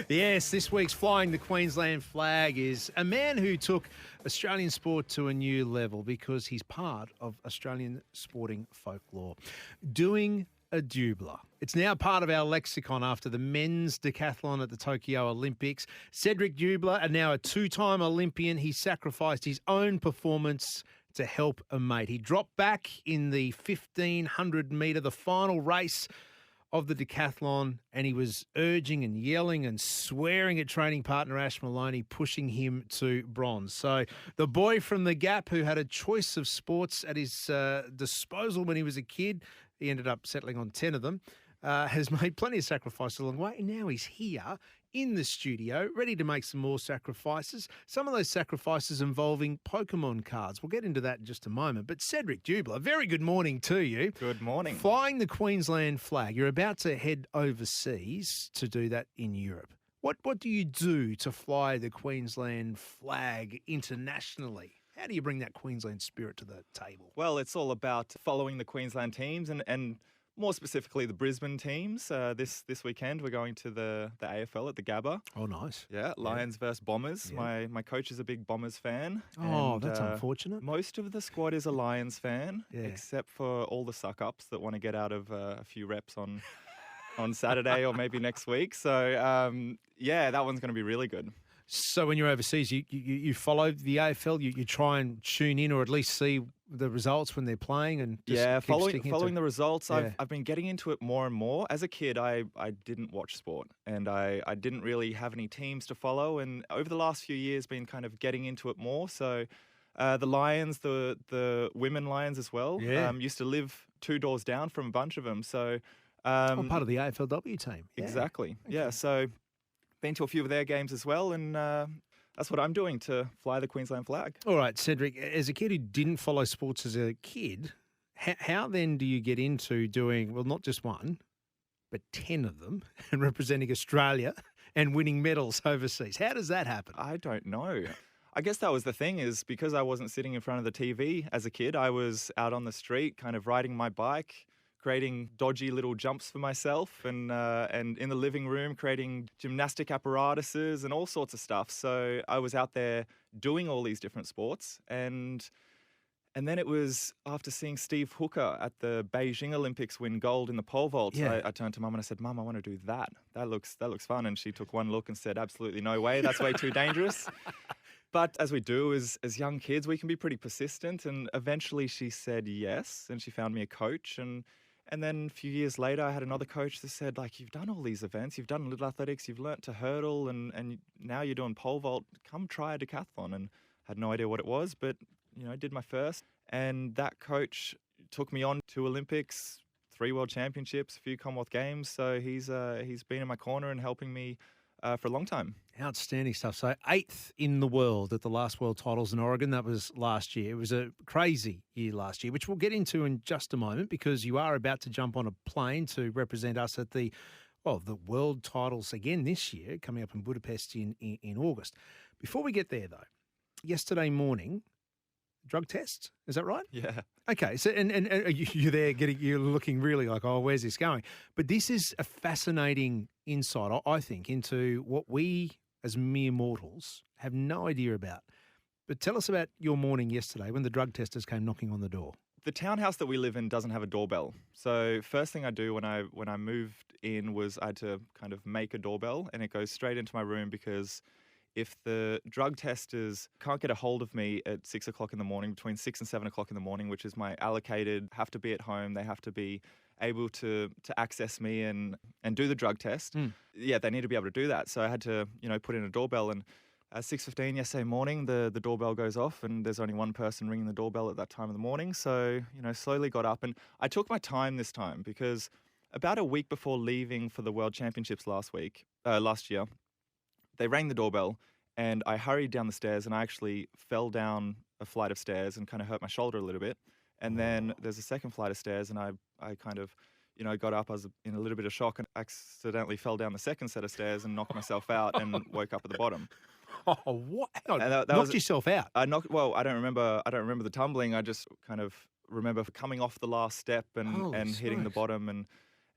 Yes, this week's Flying the Queensland Flag is a man who took Australian sport to a new level because he's part of Australian sporting folklore. Doing a Dubler. It's now part of our lexicon after the men's decathlon at the Tokyo Olympics. Cedric Dubler, and now a two-time Olympian, he sacrificed his own performance to help a mate. He dropped back in the 1,500 metre, the final race of the decathlon, and he was urging and yelling and swearing at training partner Ash Maloney, pushing him to bronze. So the boy from the Gap who had a choice of sports at his disposal when he was a kid, he ended up settling on 10 of them, has made plenty of sacrifices along the way, and now he's here in the studio, ready to make some more sacrifices. Some of those sacrifices involving Pokemon cards. We'll get into that in just a moment. But Cedric Dubler, very good morning to you. Good morning. Flying the Queensland flag. You're about to head overseas to do that in Europe. What do you do to fly the Queensland flag internationally? How do you bring that Queensland spirit to the table? Well, it's all about following the Queensland teams and more specifically the Brisbane teams. This weekend we're going to the AFL at the Gabba. Oh, nice. Yeah, Lions versus Bombers. Yeah. My coach is a big Bombers fan. Oh, and, that's unfortunate. Most of the squad is a Lions fan, Yeah. except for all the suck-ups that want to get out of a few reps on Saturday or maybe next week. So, that one's going to be really good. So when you're overseas, you follow the AFL, you try and tune in or at least see the results when they're playing and just following the results. Yeah. I've been getting into it more and more. As a kid, I didn't watch sport and I didn't really have any teams to follow. And over the last few years, been kind of getting into it more. So the Lions, the women Lions as well, used to live 2 doors down from a bunch of them. So part of the AFLW team. Yeah. Exactly. Okay. Yeah. So been to a few of their games as well, and that's what I'm doing to fly the Queensland flag. All right, Cedric, as a kid who didn't follow sports as a kid, how then do you get into doing, well, not just one, but 10 of them and representing Australia and winning medals overseas? How does that happen? I don't know. I guess that was the thing, is because I wasn't sitting in front of the TV as a kid, I was out on the street kind of riding my bike, creating dodgy little jumps for myself and in the living room creating gymnastic apparatuses and all sorts of stuff. So I was out there doing all these different sports. And then it was after seeing Steve Hooker at the Beijing Olympics win gold in the pole vault. Yeah. I turned to Mum and I said, Mum, I want to do that. That looks fun. And she took one look and said, absolutely no way. That's way too dangerous. But as we do as young kids, we can be pretty persistent. And eventually she said yes. And she found me a coach. And then a few years later, I had another coach that said, like, you've done all these events, you've done little athletics, you've learnt to hurdle, and now you're doing pole vault. Come try a decathlon. And I had no idea what it was, but, I did my first. And that coach took me on to Olympics, 3 World Championships, a few Commonwealth Games. So he's been in my corner and helping me for a long time. Outstanding stuff. So 8th in the world at the last World Titles in Oregon. That was last year. It was a crazy year last year, which we'll get into in just a moment because you are about to jump on a plane to represent us at the World Titles again this year, coming up in Budapest in August. Before we get there, though, yesterday morning, drug test, is that right? Yeah. Okay, so and you're there you're looking really like, oh, where's this going? But this is a fascinating insight, I think, into what we as mere mortals have no idea about. But tell us about your morning yesterday when the drug testers came knocking on the door. The townhouse that we live in doesn't have a doorbell. So first thing I do when I moved in was I had to kind of make a doorbell, and it goes straight into my room because if the drug testers can't get a hold of me at 6 o'clock in the morning, between 6 and 7 o'clock in the morning, which is my allocated, have to be at home, they have to be able to access me and do the drug test. Yeah, they need to be able to do that. So I had to, put in a doorbell, and at 6:15 yesterday morning, the doorbell goes off, and there's only one person ringing the doorbell at that time of the morning. So, slowly got up, and I took my time this time because about a week before leaving for the World Championships last year, they rang the doorbell, and I hurried down the stairs, and I actually fell down a flight of stairs and kind of hurt my shoulder a little bit. And then there's a second flight of stairs, and I kind of, got up. I was in a little bit of shock and accidentally fell down the second set of stairs and knocked myself out and woke up at the bottom. Oh, what? That knocked yourself out? I don't remember the tumbling. I just kind of remember coming off the last step and hitting the bottom.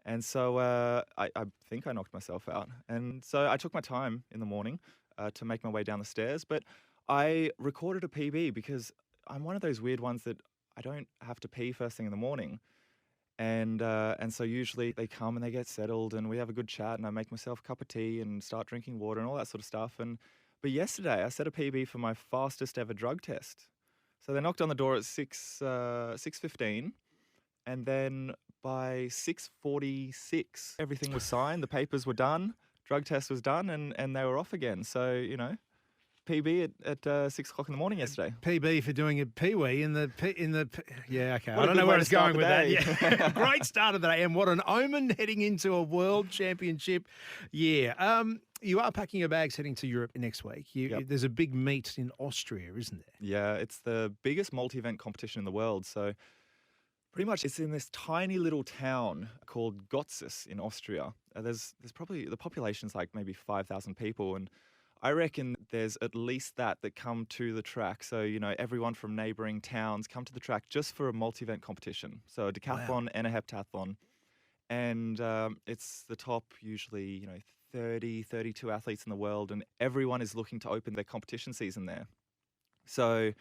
And so I think I knocked myself out. And so I took my time in the morning to make my way down the stairs. But I recorded a PB because I'm one of those weird ones that I don't have to pee first thing in the morning. And so usually they come and they get settled and we have a good chat and I make myself a cup of tea and start drinking water and all that sort of stuff. But yesterday I set a PB for my fastest ever drug test. So they knocked on the door at 6:15, and then by 6:46 everything was signed, the papers were done, drug test was done, and they were off again. So, PB at 6 o'clock in the morning yesterday. PB for doing a peewee yeah, okay. What I a don't good know way where to it's start going with the that. day. Yeah. Great start of the day, and what an omen heading into a world championship year. You are packing your bags heading to Europe next week. Yep. There's a big meet in Austria, isn't there? Yeah, it's the biggest multi-event competition in the world. So pretty much it's in this tiny little town called Götzis in Austria. There's probably, the population's like maybe 5,000 people, and I reckon there's at least that come to the track. So, everyone from neighbouring towns come to the track just for a multi-event competition. So a decathlon and a heptathlon. And it's the top usually, 30, 32 athletes in the world, and everyone is looking to open their competition season there. So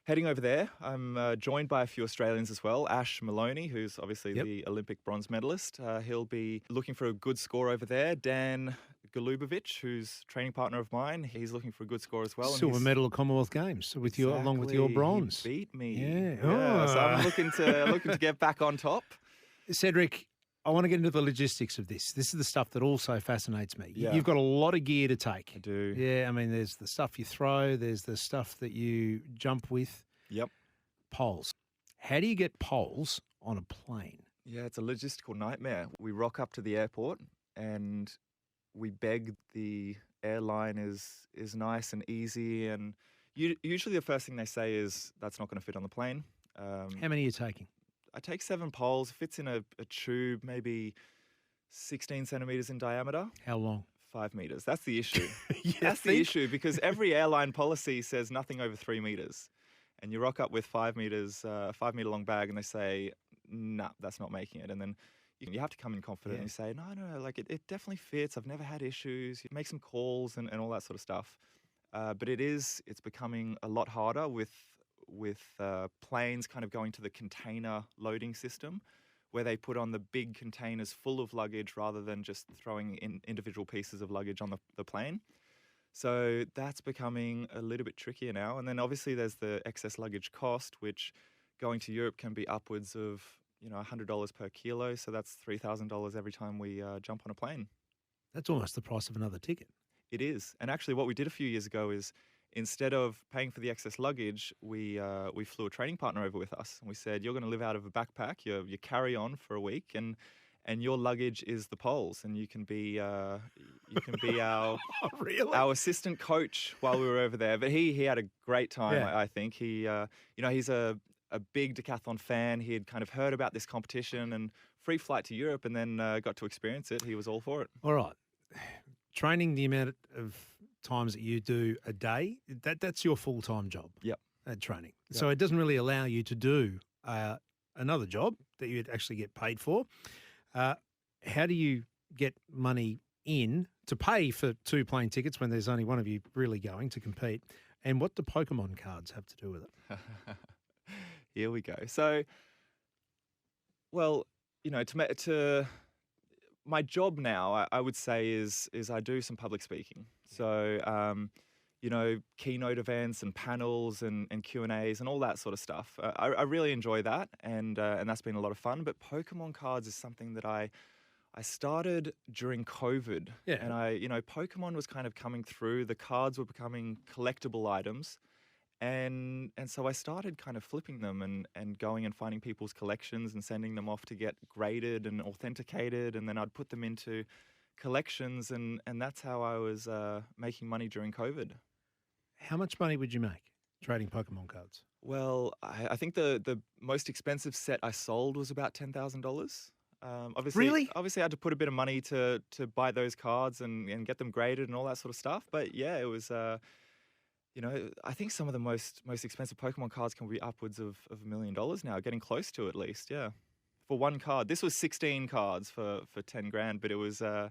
heading over there, I'm joined by a few Australians as well. Ash Maloney, who's obviously the Olympic bronze medalist. He'll be looking for a good score over there. Dan Golubovich, who's training partner of mine, he's looking for a good score as well. Silver medal at Commonwealth Games with you, along with your bronze. He beat me. Yeah. So I'm looking to get back on top. Cedric, I want to get into the logistics of this. This is the stuff that also fascinates me. Yeah. You've got a lot of gear to take. I do. Yeah, I mean, there's the stuff you throw, there's the stuff that you jump with. Yep. Poles. How do you get poles on a plane? Yeah, it's a logistical nightmare. We rock up to the airport and we beg the airline is nice and easy. And usually the first thing they say is, that's not going to fit on the plane. How many are you taking? I take 7 poles, fits in a tube, maybe 16 centimetres in diameter. How long? 5 meters. That's the issue. That's the issue, because every airline policy says nothing over 3 meters. And you rock up with 5 meters, a 5 meter long bag, and they say, nah, that's not making it. And then you have to come in confident and you say, no, like it definitely fits. I've never had issues. You make some calls and all that sort of stuff. But it's becoming a lot harder with planes kind of going to the container loading system, where they put on the big containers full of luggage rather than just throwing in individual pieces of luggage on the plane. So that's becoming a little bit trickier now. And then obviously there's the excess luggage cost, which going to Europe can be upwards of $100 per kilo. So that's $3,000 every time we jump on a plane. That's almost the price of another ticket. It is. And actually what we did a few years ago is, instead of paying for the excess luggage, we flew a training partner over with us. And we said, you're going to live out of a backpack, you carry on for a week, and your luggage is the poles, and you can be our Really? our assistant coach while we were over there. But he had a great time. Yeah. I think he's a big decathlon fan. He had kind of heard about this competition and free flight to Europe, and then got to experience it. He was all for it. All right. Training the amount of times that you do a day, that's your full-time job. Yep. At training. Yep. So it doesn't really allow you to do another job that you'd actually get paid for. How do you get money in to pay for 2 plane tickets when there's only one of you really going to compete? And what do Pokemon cards have to do with it? Here we go. So, well, to my job now, I would say is I do some public speaking. So, keynote events and panels and Q&As and all that sort of stuff. I really enjoy that, and that's been a lot of fun. But Pokemon cards is something that I started during COVID. Yeah. And Pokemon was kind of coming through. The cards were becoming collectible items. And so I started kind of flipping them and going and finding people's collections and sending them off to get graded and authenticated. And then I'd put them into collections, and that's how I was making money during COVID. How much money would you make trading Pokemon cards? Well, I think the most expensive set I sold was about $10,000. Really? Obviously, I had to put a bit of money to buy those cards and get them graded and all that sort of stuff. But yeah, it was... I think some of the most expensive Pokemon cards can be upwards of $1 million now, getting close to at least, yeah. for one card. This was 16 cards for 10 grand, but it was a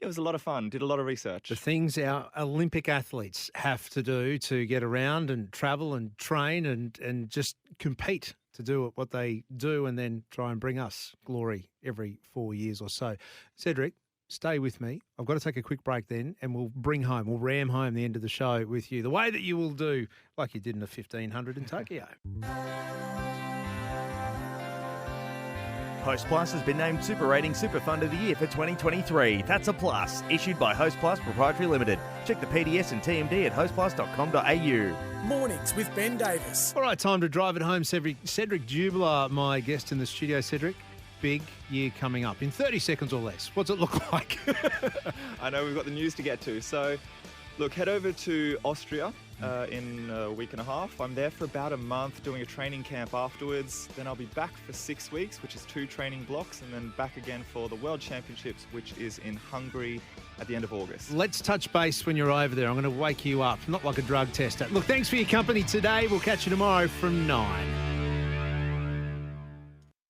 lot of fun. Did a lot of research. The things our Olympic athletes have to do to get around and travel and train and just compete to do what they do and then try and bring us glory every 4 years or so. Cedric, stay with me. I've got to take a quick break then, and we'll ram home the end of the show with you, the way that you will do like you did in the 1500 in Tokyo. Host Plus has been named Super Rating Super Fund of the Year for 2023. That's a plus. Issued by Host Plus Proprietary Limited. Check the PDS and TMD at hostplus.com.au. Mornings with Ben Davis. All right, time to drive it home. Cedric Dubler, my guest in the studio. Cedric, big year coming up in 30 seconds or less. What's it look like? I know we've got the news to get to. So, look, head over to Austria in a week and a half. I'm there for about a month doing a training camp afterwards. Then I'll be back for 6 weeks, which is 2 training blocks, and then back again for the World Championships, which is in Hungary at the end of August. Let's touch base when you're over there. I'm going to wake you up, not like a drug tester. Look, thanks for your company today. We'll catch you tomorrow from 9.